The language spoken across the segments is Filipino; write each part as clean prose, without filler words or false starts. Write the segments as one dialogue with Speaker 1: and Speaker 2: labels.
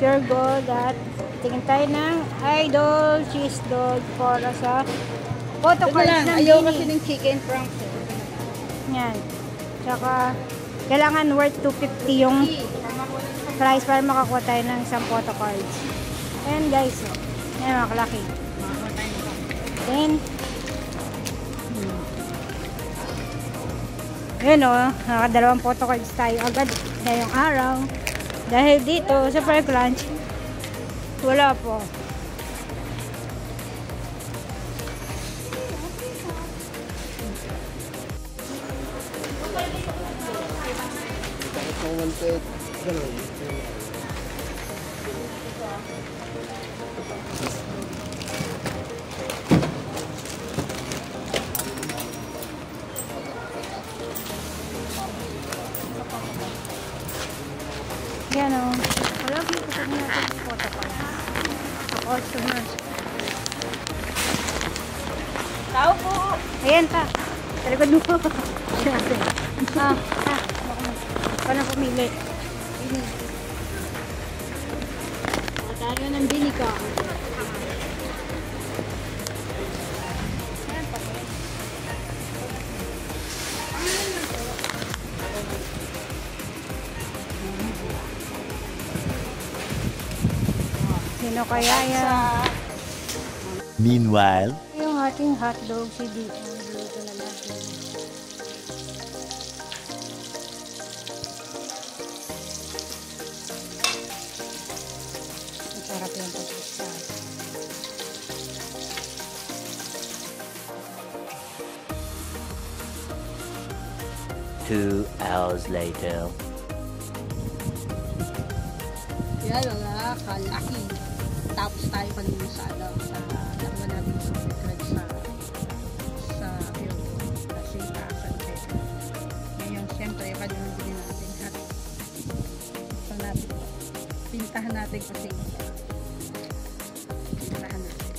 Speaker 1: pure gold at tingin tayo ng idol cheese dog para sa photo cards ng
Speaker 2: ayaw
Speaker 1: Bini.
Speaker 2: kasi ng chicken franks.
Speaker 1: Yan. Tsaka, kailangan worth 250 yung price para makakuha tayo ng isang photo cards. Ayan guys. Ayan mga kalaki. Then, yun o, nakadalawang photo cards tayo agad ngayong araw. Dahil dito, sa Park Lunch, wala po. Yan o. Wala po ito natin yung photo card. Sa customers.
Speaker 2: Tao po!
Speaker 1: Ayan ta. Sa likod mo. Ikaw na pumili.
Speaker 2: Tayo ng Bini ko.
Speaker 1: Sino kaya yan?
Speaker 3: Meanwhile,
Speaker 1: Yung ating hotdog si Dito. Luto na natin. Masarap yung pagkista.
Speaker 3: 2 hours later.
Speaker 2: Yan wala, kalaki. Tapos tayo kanina sa nakuha natin sa secret sa billboard. Kasi taasan pwede. Ngayon, siyempre, kanina din natin at so natin, pintahan natin kasi pintahan natin.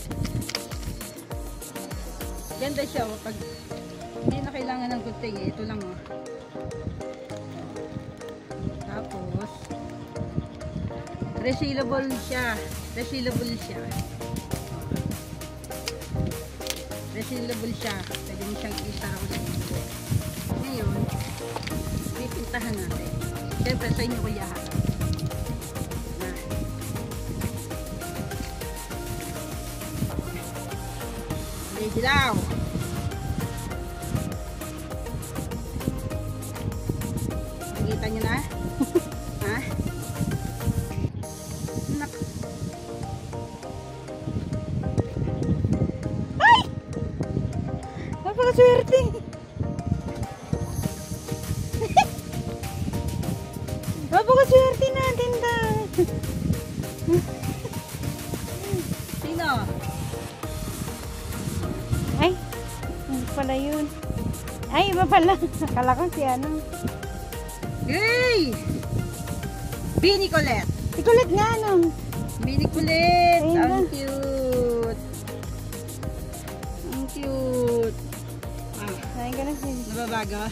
Speaker 2: Ganda siya, pag hindi na kailangan ng gunting eh. Ito lang oh. Tapos resealable siya. Resealable siya. Resealable siya. Pwede mo siyang isaraw sa inyo. Ngayon, pipintahan natin. Siyempre sa inyo ko yahan. May dilaw. Nakita nyo na? Ha?
Speaker 1: Ay! Napakaswerte! Napakaswerte natin ta!
Speaker 2: Sino?
Speaker 1: Ay! Hindi pala yun. Ay, iba pala. Akala ko si ano.
Speaker 2: Yay! Bini Colette.
Speaker 1: Ikulit nga ano.
Speaker 2: Bini Colette.
Speaker 1: Ayun
Speaker 2: Ang
Speaker 1: na.
Speaker 2: cute. Ang cute.
Speaker 1: Sayin ka na si...
Speaker 2: Nababaga.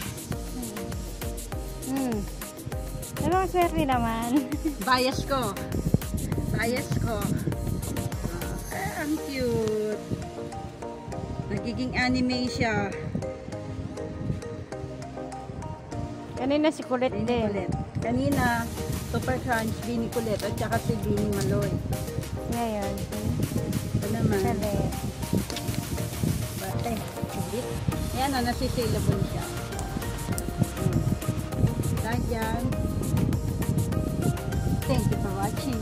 Speaker 1: Napakaswerte naman.
Speaker 2: Bias ko. Bias ko. Ang cute. Nagiging anime siya.
Speaker 1: Kanina si Kulit
Speaker 2: Bini
Speaker 1: din.
Speaker 2: Colette. Kanina, Super Crunch, Bini Colette, at saka si Bini Maloy.
Speaker 1: Ngayon.
Speaker 2: Ito naman.
Speaker 1: Kulit.
Speaker 2: Bate. Ulit. Ayan o, nasisalable siya. Dahil dyan. Thank you for watching.